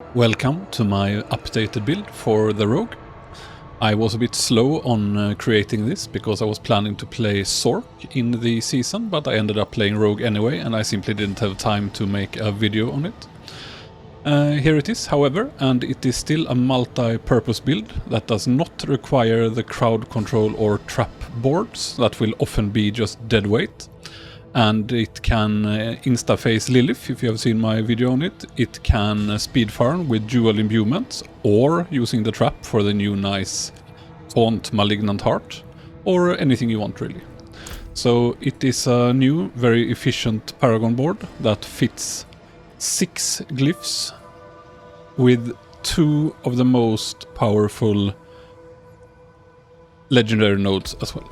Welcome to my updated build for the Rogue. I was a bit slow on creating this because I was planning to play Sork in the season, but I ended up playing Rogue anyway and I simply didn't have time to make a video on it. Here it is, however, and it is still a multi-purpose build that does not require the crowd control or trap boards that will often be just dead weight. And it can insta-phase Lilith, if you have seen my video on it. It can speed farm with dual imbuements, or using the trap for the new nice taunt Malignant heart, or anything you want really. So it is a new, very efficient Paragon board that fits 6 glyphs with 2 of the most powerful legendary nodes as well.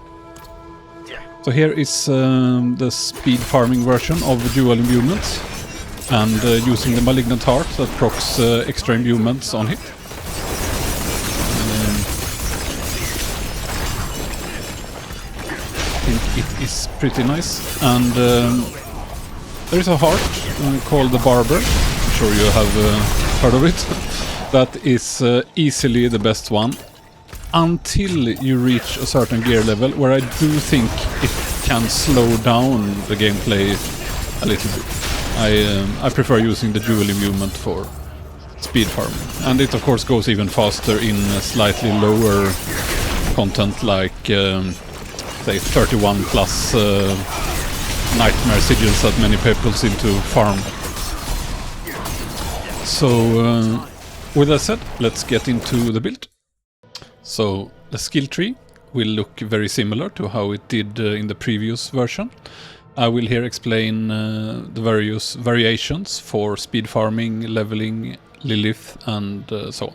So here is the speed farming version of dual imbuements, and using the Malignant heart that procs extra imbuements on hit. I think it is pretty nice, and there is a heart called the Barber. I'm sure you have heard of it. That is easily the best one. Until you reach a certain gear level, where I do think it can slow down the gameplay a little bit. I prefer using the dual imbuement for speed farming. And it of course goes even faster in slightly lower content like say 31 plus nightmare sigils that many people seem to farm. So with that said, let's get into the build. So the skill tree will look very similar to how it did in the previous version. I will here explain the various variations for speed farming, leveling, Lilith, and so on.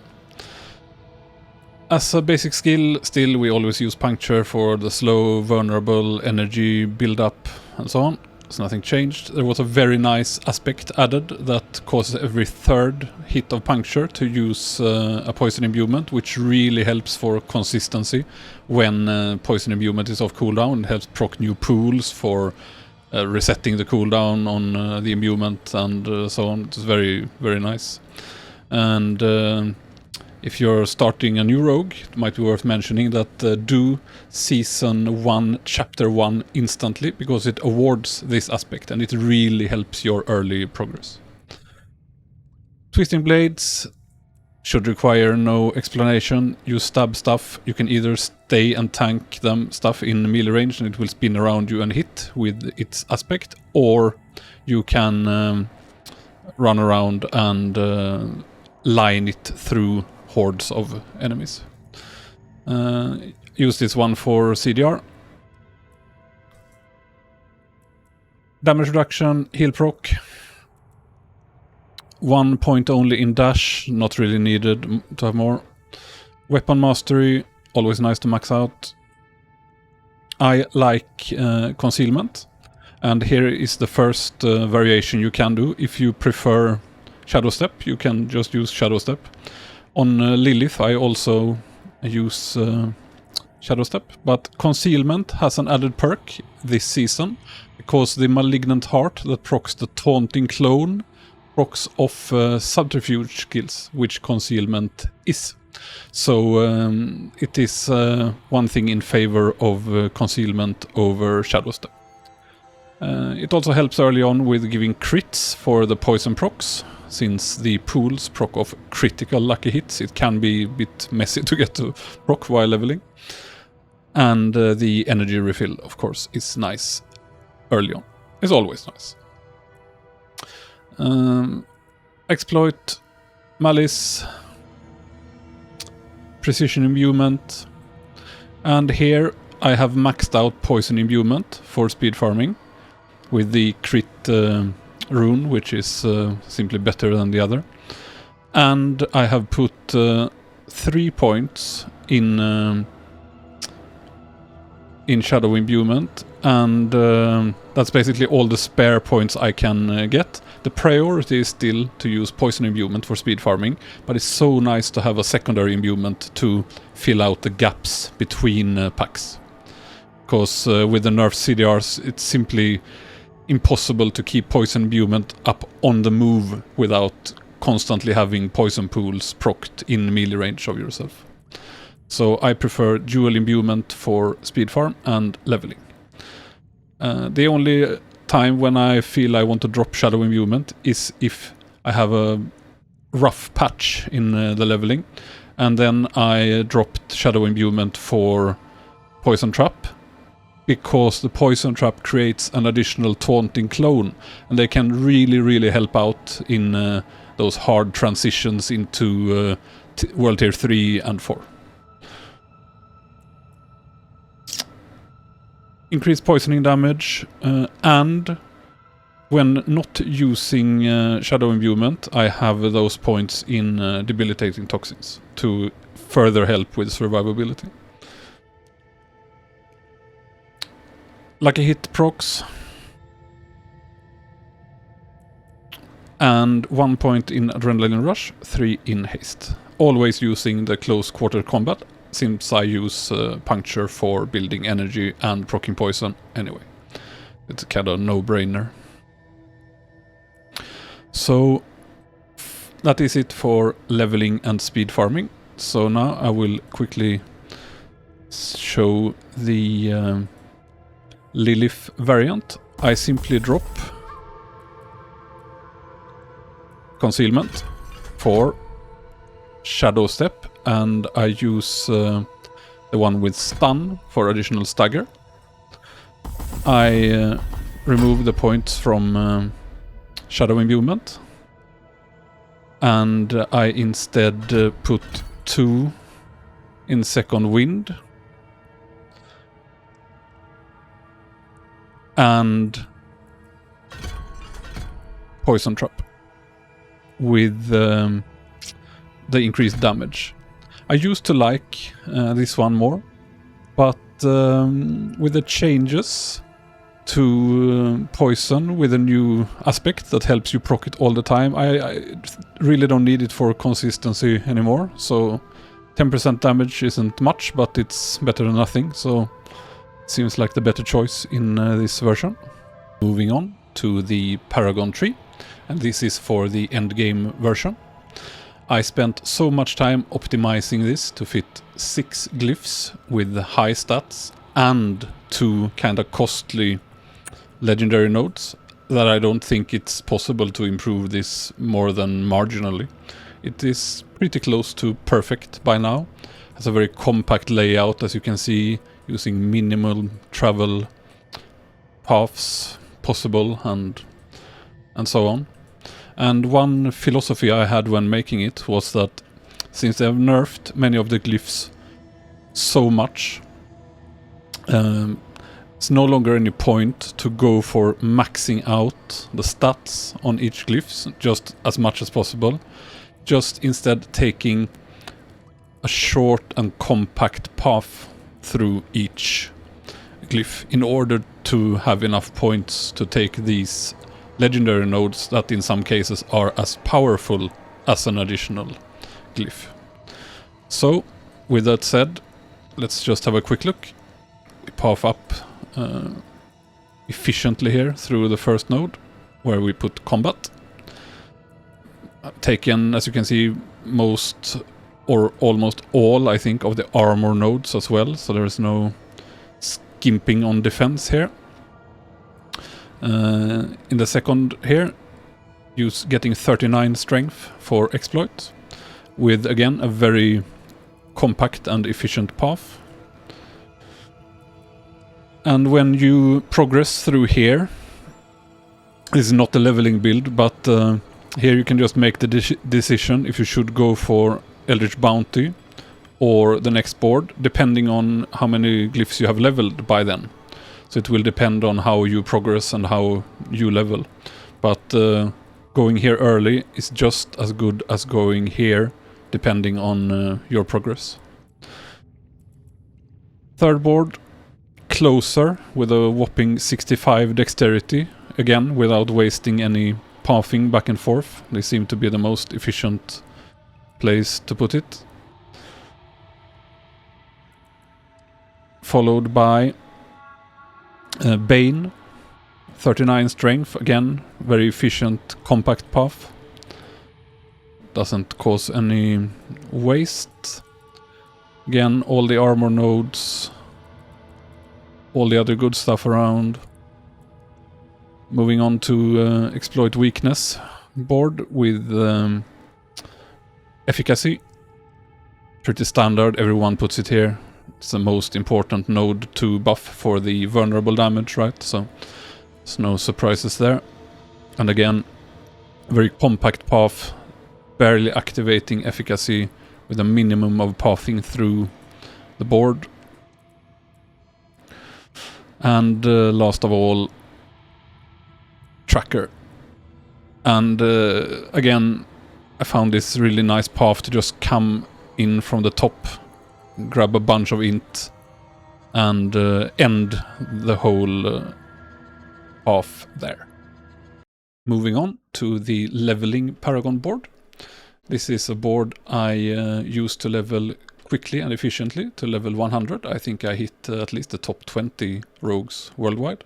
As a basic skill, still we always use Puncture for the slow, vulnerable energy build-up and so on. So nothing changed. There was a very nice aspect added that causes every 3rd hit of Puncture to use a poison imbuement, which really helps for consistency when poison imbuement is off cooldown. It helps proc new pools for resetting the cooldown on the imbuement and so on. It's very, very nice. And if you're starting a new rogue, it might be worth mentioning that do Season 1, Chapter 1 instantly, because it awards this aspect and it really helps your early progress. Twisting Blades should require no explanation. You stab stuff, you can either stay and tank them stuff in melee range and it will spin around you and hit with its aspect, or you can run around and line it through hordes of enemies. Use this one for CDR. Damage reduction, heal proc. 1 point only in dash, not really needed to have more. Weapon mastery, always nice to max out. I like concealment, and here is the first variation you can do. If you prefer Shadow Step, you can just use Shadow Step. On Lilith I also use Shadow Step, but Concealment has an added perk this season, because the Malignant heart that procs the Taunting Clone procs off Subterfuge skills, which Concealment is. So it is one thing in favor of Concealment over Shadow Step. It also helps early on with giving crits for the poison procs. Since the pools proc off critical lucky hits, it can be a bit messy to get to proc while leveling. And the energy refill, of course, is nice early on. It's always nice. Exploit, Malice, Precision Imbuement. And here I have maxed out Poison Imbuement for speed farming with the crit rune, which is simply better than the other. And I have put 3 points in Shadow Imbuement, and that's basically all the spare points I can get. The priority is still to use Poison Imbuement for speed farming, but it's so nice to have a secondary imbuement to fill out the gaps between packs. Because with the nerfed CDRs, it's simply impossible to keep poison imbuement up on the move without constantly having poison pools procced in melee range of yourself. So I prefer dual imbuement for speed farm and leveling. The only time when I feel I want to drop shadow imbuement is if I have a rough patch in the leveling, and then I dropped shadow imbuement for poison trap, because the poison trap creates an additional taunting clone, and they can really help out in those hard transitions into World Tier 3 and 4. Increased poisoning damage, and when not using shadow imbuement, I have those points in debilitating toxins to further help with survivability. Lucky hit procs, and 1 point in adrenaline rush, 3 in haste. Always using the close quarter combat, since I use puncture for building energy and proccing poison anyway. It's kind of no-brainer. So that is it for leveling and speed farming. So now I will quickly show the Lilith variant. I simply drop concealment for shadow step, and I use the one with stun for additional stagger. I remove the points from shadow imbuement, and I instead put 2 in second wind and poison trap with the increased damage. I used to like this one more, but with the changes to poison with a new aspect that helps you proc it all the time, I really don't need it for consistency anymore. So 10% damage isn't much, but it's better than nothing, so it seems like the better choice in this version. Moving on to the Paragon tree, and this is for the endgame version. I spent so much time optimizing this to fit 6 glyphs with high stats and 2 kinda costly legendary nodes that I don't think it's possible to improve this more than marginally. It is pretty close to perfect by now. It has a very compact layout, as you can see, using minimal travel paths possible and so on. And one philosophy I had when making it was that since they have nerfed many of the glyphs so much, it's no longer any point to go for maxing out the stats on each glyphs just as much as possible. Just instead taking a short and compact path through each glyph in order to have enough points to take these legendary nodes that in some cases are as powerful as an additional glyph. So, with that said, let's just have a quick look. We path up efficiently here through the first node, where we put combat. Taken, as you can see, most or almost all, I think, of the armor nodes as well, so there is no skimping on defense here. In the second here, getting 39 strength for exploit, with again a very compact and efficient path. And when you progress through here, this is not a leveling build, but here you can just make the decision if you should go for Eldritch Bounty or the next board, depending on how many glyphs you have leveled by then. So it will depend on how you progress and how you level. But going here early is just as good as going here, depending on your progress. Third board, closer, with a whopping 65 dexterity, again without wasting any pathing back and forth. They seem to be the most efficient place to put it. Followed by Bane, 39 strength, again very efficient compact path. doesn't cause any waste. Again, all the armor nodes, all the other good stuff around. Moving on to exploit weakness board with efficacy. Pretty standard, everyone puts it here. It's the most important node to buff for the vulnerable damage, right? So there's no surprises there. And again, very compact path, barely activating efficacy with a minimum of pathing through the board. And last of all, tracker. And again, I found this really nice path to just come in from the top, grab a bunch of int, and end the whole path there. Moving on to the leveling Paragon board. This is a board I used to level quickly and efficiently to level 100. I think I hit at least the top 20 rogues worldwide.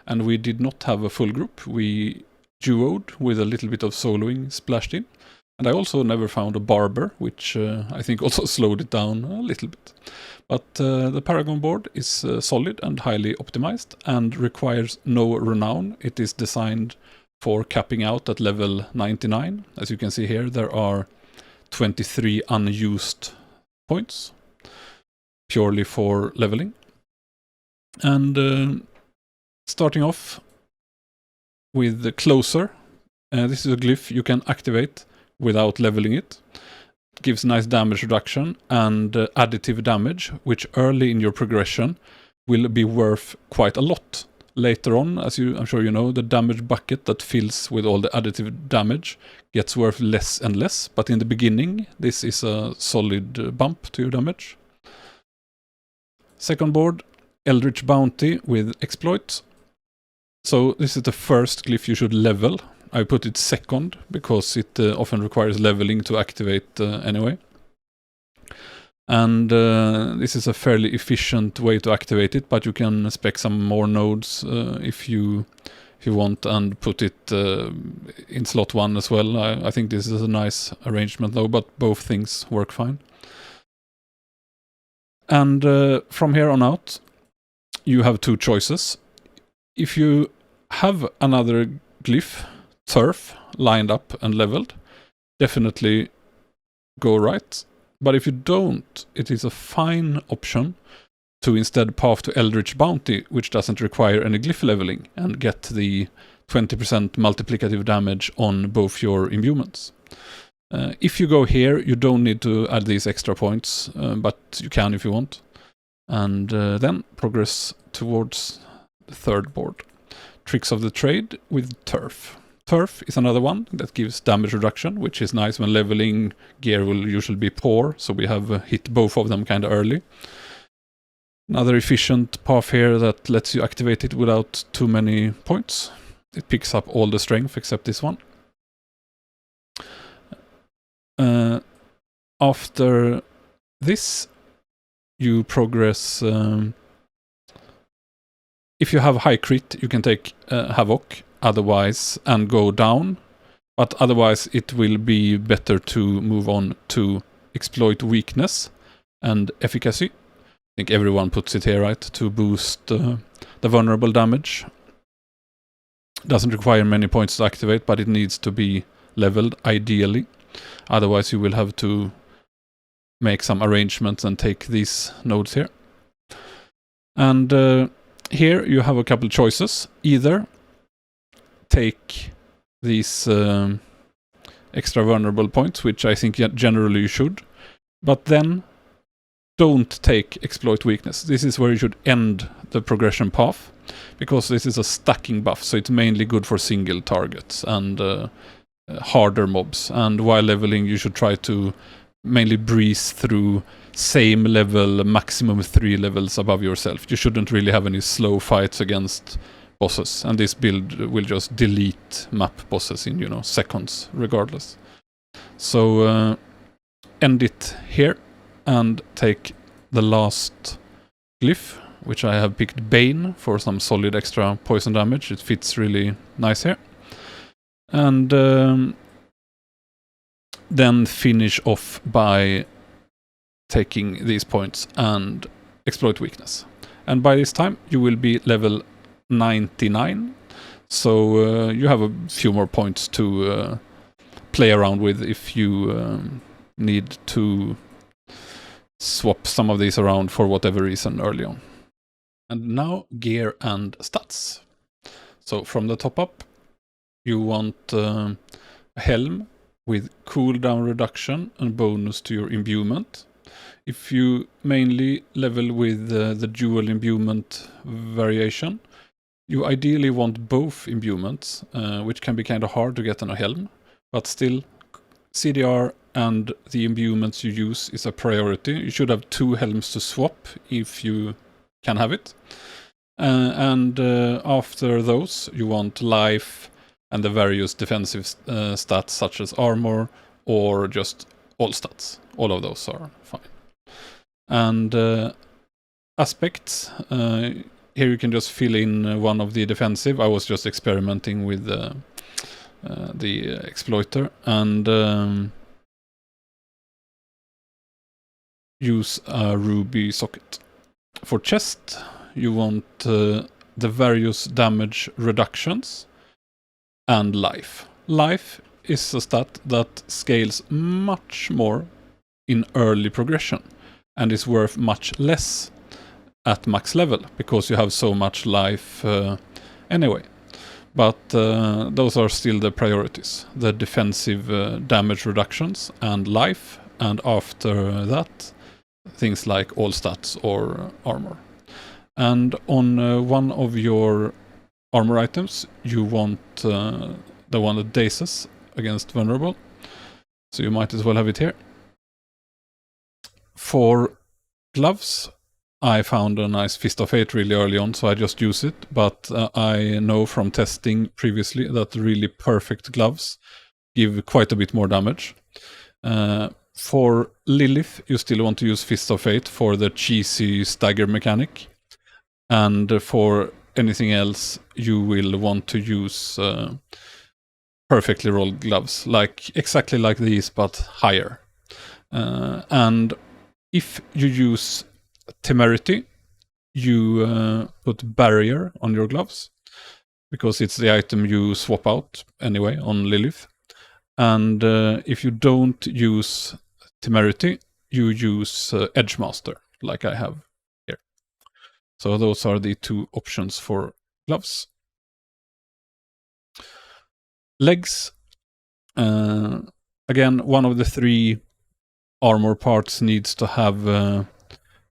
And we did not have a full group. We duoed with a little bit of soloing splashed in. And I also never found a barber, which I think also slowed it down a little bit. But the Paragon board is solid and highly optimized and requires no renown. It is designed for capping out at level 99. As you can see here, there are 23 unused points purely for leveling. And starting off with the closer, this is a glyph you can activate without leveling it. It gives nice damage reduction and additive damage, which early in your progression will be worth quite a lot. Later on, as I'm sure you know, the damage bucket that fills with all the additive damage gets worth less and less, but in the beginning this is a solid bump to your damage. Second board, Eldritch Bounty with Exploit. So this is the first glyph you should level. I put it second because it often requires leveling to activate anyway. And this is a fairly efficient way to activate it, but you can spec some more nodes if you want and put it in slot 1 as well. I think this is a nice arrangement though, but both things work fine. And from here on out, you have two choices. If you have another glyph, turf, lined up and leveled, definitely go right. But if you don't, it is a fine option to instead path to Eldritch Bounty, which doesn't require any glyph leveling, and get the 20% multiplicative damage on both your imbuements. If you go here, you don't need to add these extra points, but you can if you want. And then progress towards the third board. Tricks of the Trade with Turf. Turf is another one that gives damage reduction, which is nice when leveling. Gear will usually be poor, so we have hit both of them kind of early. Another efficient path here that lets you activate it without too many points. It picks up all the strength except this one. After this, you progress. If you have high crit, you can take Havoc. Otherwise, and go down, but otherwise it will be better to move on to Exploit Weakness and Efficacy. I think everyone puts it here, right, to boost the vulnerable damage. Doesn't require many points to activate, but it needs to be leveled ideally. Otherwise you will have to make some arrangements and take these nodes here. And here you have a couple choices. Either take these extra vulnerable points, which I think generally you should, but then don't take Exploit Weakness. This is where you should end the progression path, because this is a stacking buff, so it's mainly good for single targets and harder mobs. And while leveling, you should try to mainly breeze through same level, maximum 3 levels above yourself. You shouldn't really have any slow fights against bosses, and this build will just delete map bosses in, seconds regardless. So end it here and take the last glyph, which I have picked Bane for some solid extra poison damage. It fits really nice here. And then finish off by taking these points and exploit weakness. And by this time you will be level 99, so you have a few more points to play around with if you need to swap some of these around for whatever reason early on. And now gear and stats. So from the top up, you want a helm with cooldown reduction and bonus to your imbuement. If you mainly level with the dual imbuement variation, you ideally want both imbuements, which can be kind of hard to get on a helm, but still CDR and the imbuements you use is a priority. You should have 2 helms to swap if you can have it. And after those, you want life and the various defensive stats such as armor or just all stats. All of those are fine. And aspects, here you can just fill in one of the defensive. I was just experimenting with the exploiter and use a ruby socket. For chest, you want the various damage reductions and life. Life is a stat that scales much more in early progression and is worth much less at max level because you have so much life anyway. But those are still the priorities. The defensive damage reductions and life, and after that things like all stats or armor. And on one of your armor items you want the one that dazes against vulnerable, so you might as well have it here. For gloves, I found a nice Fist of Fate really early on, so I just use it, but I know from testing previously that really perfect gloves give quite a bit more damage. For Lilith, you still want to use Fist of Fate for the cheesy stagger mechanic, and for anything else you will want to use perfectly rolled gloves, like exactly like these but higher. And if you use Temerity, you put barrier on your gloves because it's the item you swap out anyway on Lilith. And if you don't use Temerity, you use Edgemaster like I have here. So those are the 2 options for gloves. Legs, again, one of the 3 armor parts needs to have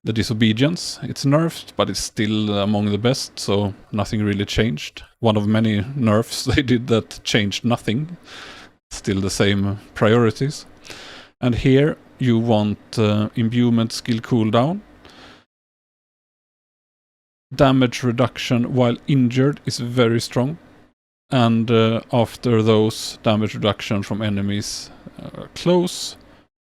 the disobedience. It's nerfed, but it's still among the best, so nothing really changed. One of many nerfs they did that changed nothing. Still the same priorities. And here you want imbuement skill cooldown. Damage reduction while injured is very strong. And after those, damage reduction from enemies close,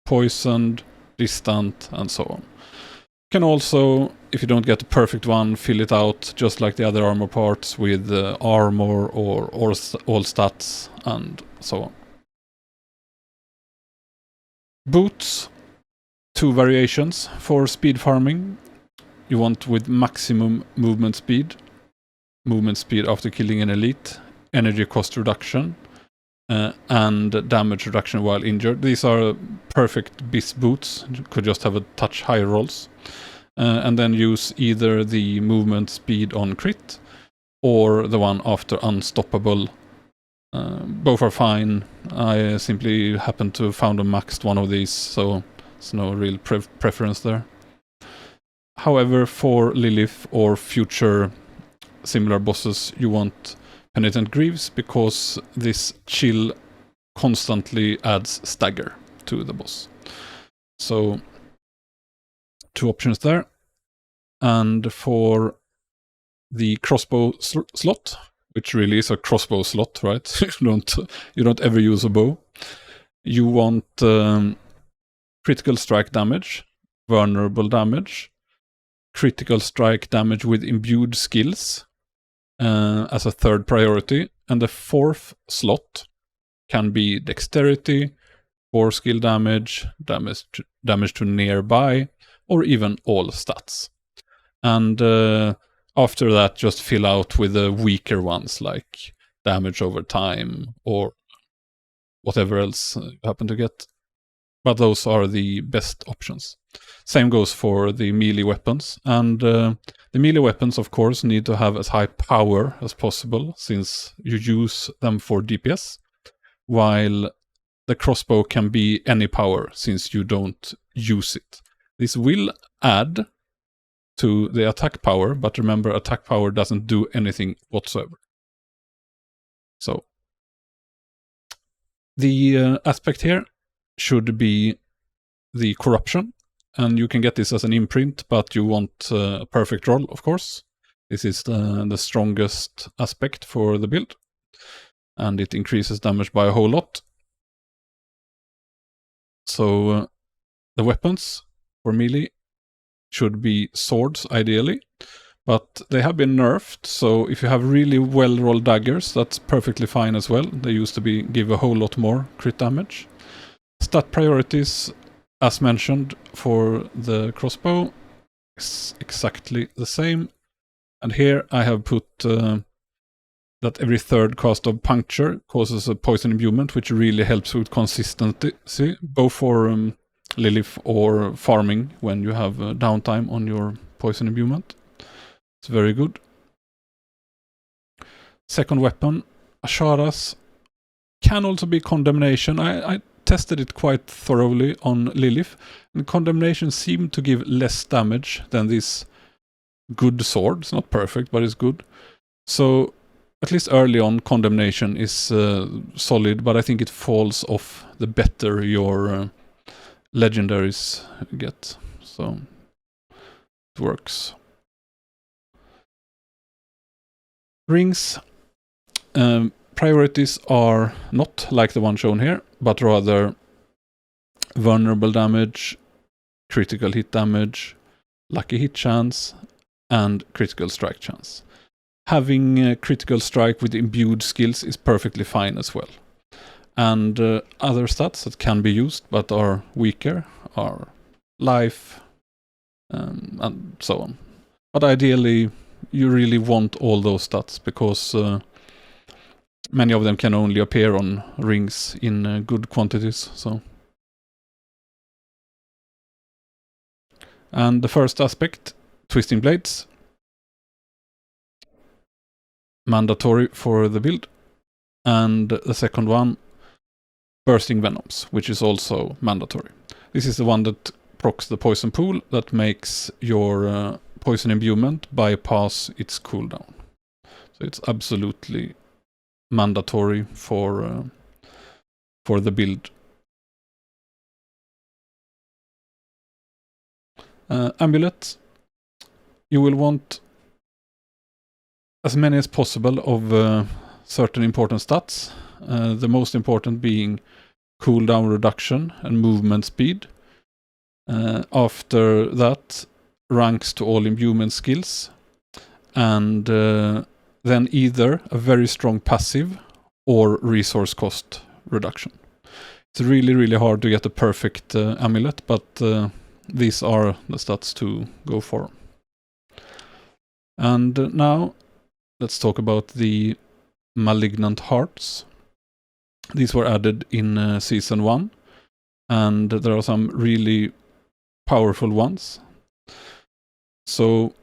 poisoned, distant, and so on. You can also, if you don't get the perfect one, fill it out just like the other armor parts with armor or all stats and so on. Boots, 2 variations for speed farming. You want with maximum movement speed after killing an elite, energy cost reduction, and damage reduction while injured. These are perfect BIS boots. You could just have a touch higher rolls. And then use either the movement speed on crit or the one after unstoppable. Both are fine. I simply happened to found a maxed one of these, so there's no real preference there. However, for Lilith or future similar bosses, you want Penitent Greaves because this chill constantly adds stagger to the boss. So 2 options there. And for the crossbow slot, which really is a crossbow slot, right? you don't ever use a bow. You want critical strike damage, vulnerable damage, critical strike damage with imbued skills as a 3rd priority, and the 4th slot can be dexterity or skill damage, damage to nearby, or even all stats. And after that, just fill out with the weaker ones, like damage over time, or whatever else you happen to get. But those are the best options. Same goes for the melee weapons. And the melee weapons, of course, need to have as high power as possible, since you use them for DPS, while the crossbow can be any power, since you don't use it. This will add to the attack power, but remember, attack power doesn't do anything whatsoever. So, the aspect here should be the corruption, and you can get this as an imprint, but you want a perfect roll, of course. This is the strongest aspect for the build, and it increases damage by a whole lot. So the weapons for melee should be swords, ideally, but they have been nerfed, so if you have really well-rolled daggers, that's perfectly fine as well. They used to give a whole lot more crit damage. Stat priorities, as mentioned, for the crossbow is exactly the same. And here I have put that every third cast of puncture causes a poison imbuement, which really helps with consistency, both for Lilith or farming when you have downtime on your poison imbuement. It's very good. Second weapon, Asharas, can also be Condemnation. I tested it quite thoroughly on Lilith, and Condemnation seemed to give less damage than this good sword. It's not perfect, but it's good. So at least early on, Condemnation is solid, but I think it falls off the better your legendaries get. So it works. Rings. Priorities are not like the one shown here, but rather vulnerable damage, critical hit damage, lucky hit chance, and critical strike chance. Having critical strike with imbued skills is perfectly fine as well. And other stats that can be used but are weaker are life and so on. But ideally, you really want all those stats, because many of them can only appear on rings in good quantities. So, and the first aspect, Twisting Blades, mandatory for the build. And the second one, Bursting Venoms, which is also mandatory. This is the one that procs the poison pool, that makes your poison imbuement bypass its cooldown. So it's absolutely mandatory for the build. Amulet, you will want as many as possible of certain important stats. The most important being cooldown reduction and movement speed. After that, ranks to all imbuement skills, and then either a very strong passive or resource cost reduction. It's really, really hard to get a perfect amulet, but these are the stats to go for. And now let's talk about the Malignant Hearts. These were added in Season 1, and there are some really powerful ones. So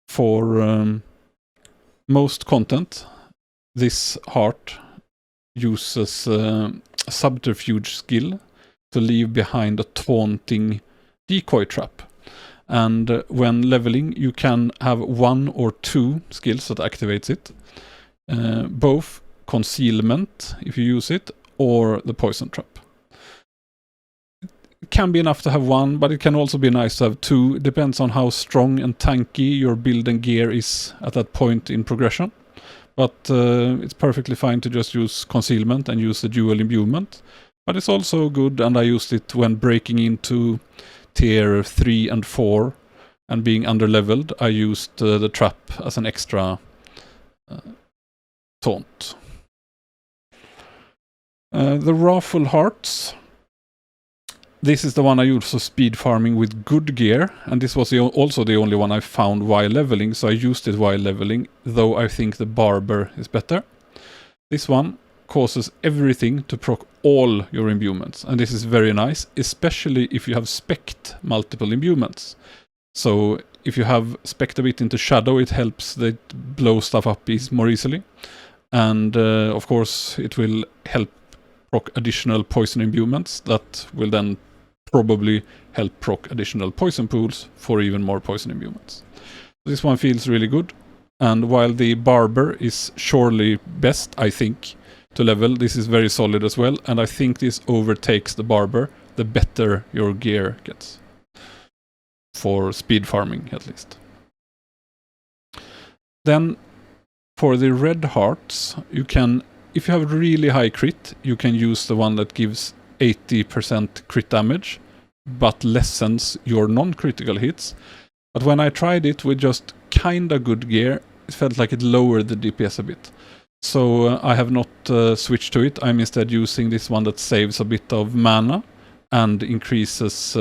for most content, this heart uses a subterfuge skill to leave behind a taunting decoy trap. And when leveling, you can have 1 or 2 skills that activates it. Both concealment, if you use it, or the poison trap. It can be enough to have 1, but it can also be nice to have 2. It depends on how strong and tanky your build and gear is at that point in progression. But it's perfectly fine to just use concealment and use the dual imbuement. But it's also good, and I used it when breaking into tier 3 and 4 and being underleveled. I used the trap as an extra taunt. The Wrathful Hearts This is the one I use for speed farming with good gear, and this was also the only one I found while leveling, so I used it while leveling, though I think the Barber is better. This one causes everything to proc all your imbuements, and this is very nice, especially if you have spec'd multiple imbuements. So if you have spec'd a bit into shadow, it helps that blow stuff up more easily. And of course it will help proc additional poison imbuements that will then probably help proc additional poison pools for even more poison imbuements. This one feels really good. And while the Barber is surely best, I think, to level, this is very solid as well. And I think this overtakes the Barber the better your gear gets. For speed farming, at least. Then, for the red hearts, you can, if you have really high crit, you can use the one that gives 80% crit damage, but lessens your non-critical hits. But when I tried it with just kinda good gear, it felt like it lowered the DPS a bit. So I have not switched to it. I'm instead using this one that saves a bit of mana and increases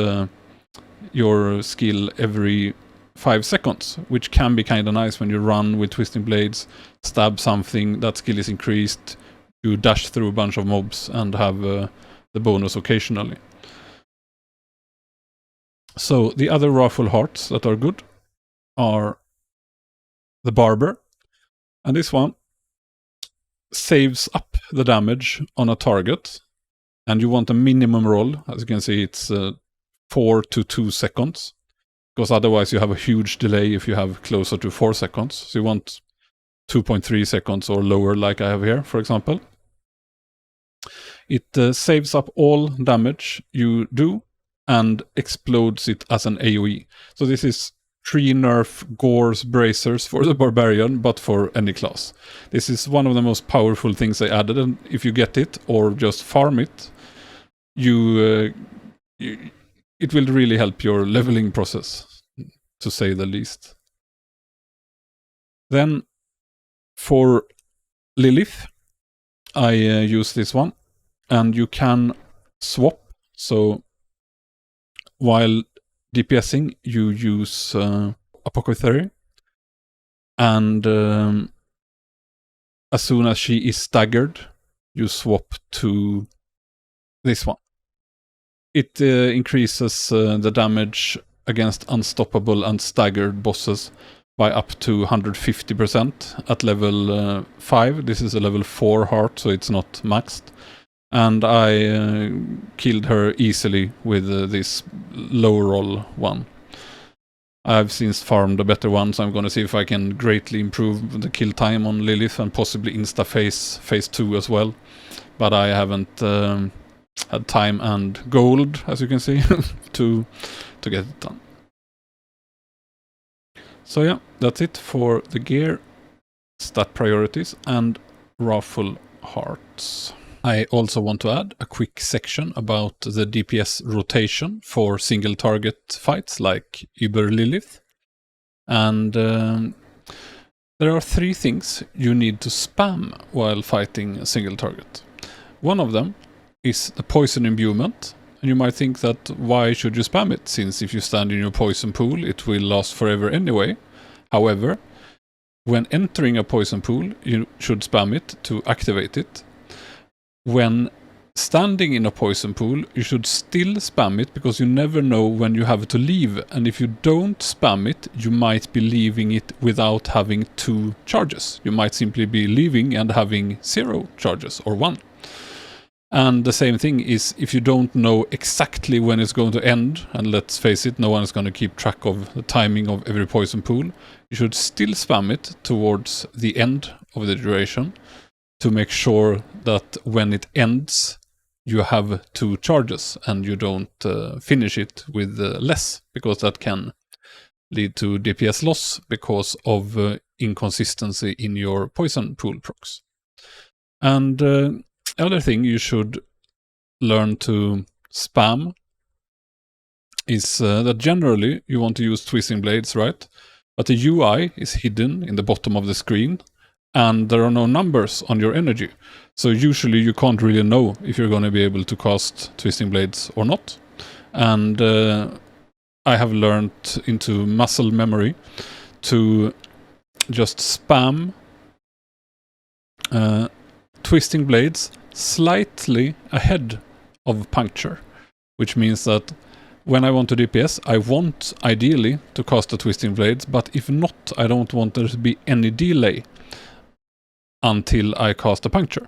your skill every 5 seconds, which can be kind of nice when you run with twisting blades, stab something, that skill is increased, you dash through a bunch of mobs and have the bonus occasionally. So the other Wrathful Hearts that are good are the Barber, and this one saves up the damage on a target, and you want a minimum roll. As you can see, it's 4 to 2 seconds, because otherwise you have a huge delay if you have closer to 4 seconds. So you want 2.3 seconds or lower, like I have here, for example. It saves up all damage you do and explodes it as an AoE. So this is 3 nerf Gore's bracers for the Barbarian, but for any class. This is one of the most powerful things they added, and if you get it or just farm it, it will really help your leveling process, to say the least. Then for Lilith, I use this one, and you can swap. So while DPSing, you use Apothecary, and as soon as she is staggered, you swap to this one. It increases the damage against unstoppable and staggered bosses by up to 150% at level 5. This is a level 4 heart, so it's not maxed. And I killed her easily with this low roll one. I've since farmed a better one, so I'm going to see if I can greatly improve the kill time on Lilith and possibly phase 2 as well. But I haven't had time and gold, as you can see, to get it done. So yeah, that's it for the gear, stat priorities, and Wrathful Hearts. I also want to add a quick section about the DPS rotation for single target fights like Uber Lilith. And there are 3 things you need to spam while fighting a single target. One of them is the poison imbuement. And you might think that why should you spam it, since if you stand in your poison pool it will last forever anyway. However, when entering a poison pool you should spam it to activate it. When standing in a poison pool, you should still spam it, because you never know when you have to leave, and if you don't spam it, you might be leaving it without having 2 charges. You might simply be leaving and having 0 charges, or 1. And the same thing is if you don't know exactly when it's going to end, and let's face it, no one is going to keep track of the timing of every poison pool, you should still spam it towards the end of the duration, to make sure that when it ends, you have 2 charges and you don't finish it with less, because that can lead to DPS loss because of inconsistency in your poison pool procs. And the other thing you should learn to spam is that generally you want to use twisting blades, right? But the UI is hidden in the bottom of the screen, and there are no numbers on your energy. So usually you can't really know if you're going to be able to cast Twisting Blades or not. And I have learned into muscle memory to just spam twisting blades slightly ahead of puncture, which means that when I want to DPS, I want ideally to cast the twisting blades, but if not, I don't want there to be any delay until I cast a puncture.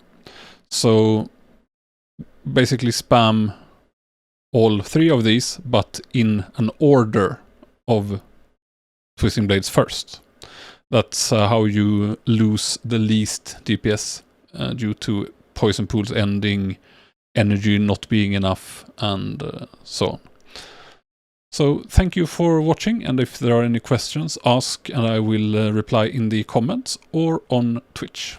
So basically spam all 3 of these, but in an order of twisting blades first. That's how you lose the least DPS due to poison pools ending, energy not being enough, and so on. So thank you for watching, and if there are any questions, ask and I will reply in the comments or on Twitch.